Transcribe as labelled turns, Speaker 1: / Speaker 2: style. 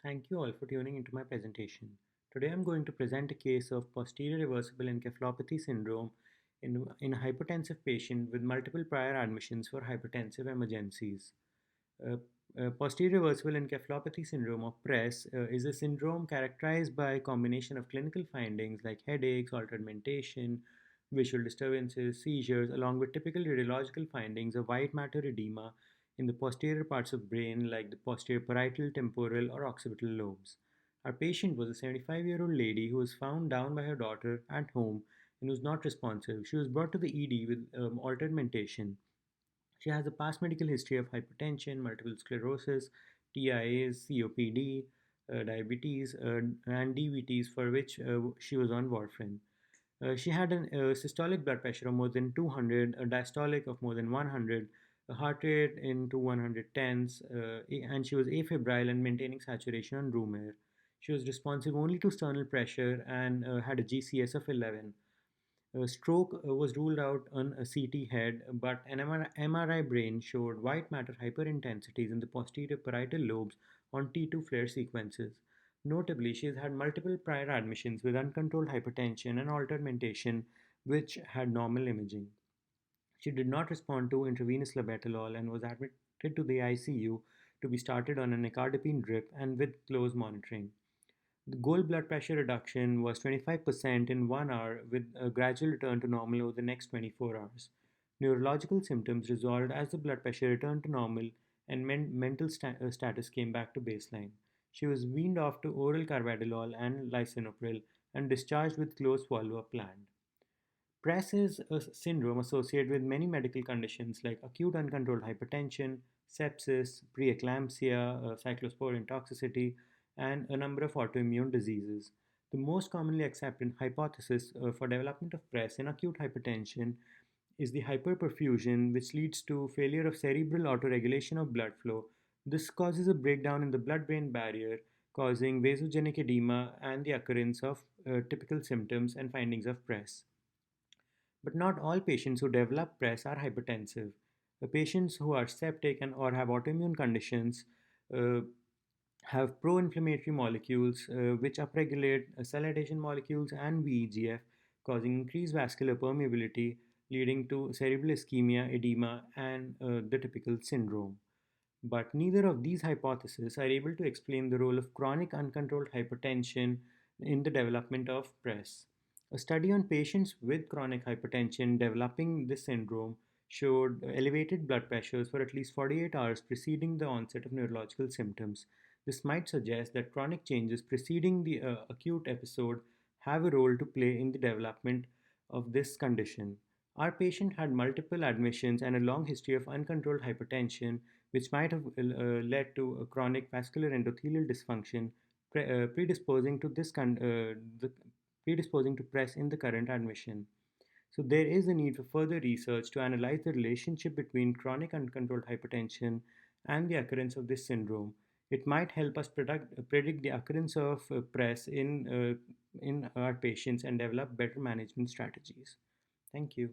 Speaker 1: Thank you all for tuning into my presentation. Today I'm going to present a case of posterior reversible encephalopathy syndrome in a hypertensive patient with multiple prior admissions for hypertensive emergencies. Uh, Posterior reversible encephalopathy syndrome, or PRES, is a syndrome characterized by a combination of clinical findings like headaches, altered mentation, visual disturbances, seizures, along with typical radiological findings of white matter edema in the posterior parts of brain like the posterior parietal, temporal, or occipital lobes. Our patient was a 75-year-old lady who was found down by her daughter at home and was not responsive. She was brought to the ED with altered mentation. She has a past medical history of hypertension, multiple sclerosis, TIAs, COPD, diabetes, and DVTs for which she was on warfarin. She had a systolic blood pressure of more than 200, a diastolic of more than 100, a heart rate into 110s, and she was afebrile and maintaining saturation on room air. She was responsive only to sternal pressure and had a GCS of 11. A stroke was ruled out on a CT head, but an MRI brain showed white matter hyperintensities in the posterior parietal lobes on T2 flare sequences. Notably, she has had multiple prior admissions with uncontrolled hypertension and altered mentation, which had normal imaging. She did not respond to intravenous labetalol and was admitted to the ICU to be started on a nicardipine drip and with close monitoring. The goal blood pressure reduction was 25% in 1 hour with a gradual return to normal over the next 24 hours. Neurological symptoms resolved as the blood pressure returned to normal and mental status came back to baseline. She was weaned off to oral carvedilol and lisinopril and discharged with closed follow-up planned. PRES is a syndrome associated with many medical conditions like acute uncontrolled hypertension, sepsis, preeclampsia, cyclosporine toxicity, and a number of autoimmune diseases. The most commonly accepted hypothesis for development of PRES in acute hypertension is the hyperperfusion, which leads to failure of cerebral autoregulation of blood flow. This causes a breakdown in the blood brain barrier, causing vasogenic edema and the occurrence of typical symptoms and findings of PRES. But not all patients who develop PRES are hypertensive. The patients who are septic and or have autoimmune conditions uh, have pro-inflammatory molecules which upregulate cell adhesion molecules and VEGF, causing increased vascular permeability, leading to cerebral ischemia, edema, and the typical syndrome. But neither of these hypotheses are able to explain the role of chronic uncontrolled hypertension in the development of PRES. A study on patients with chronic hypertension developing this syndrome showed elevated blood pressures for at least 48 hours preceding the onset of neurological symptoms. This might suggest that chronic changes preceding the acute episode have a role to play in the development of this condition. Our patient had multiple admissions and a long history of uncontrolled hypertension, which might have led to a chronic vascular endothelial dysfunction, predisposing to the predisposing to PRES in the current admission. So there is a need for further research to analyze the relationship between chronic uncontrolled hypertension and the occurrence of this syndrome. It might help us predict the occurrence of PRES in our patients and develop better management strategies. Thank you.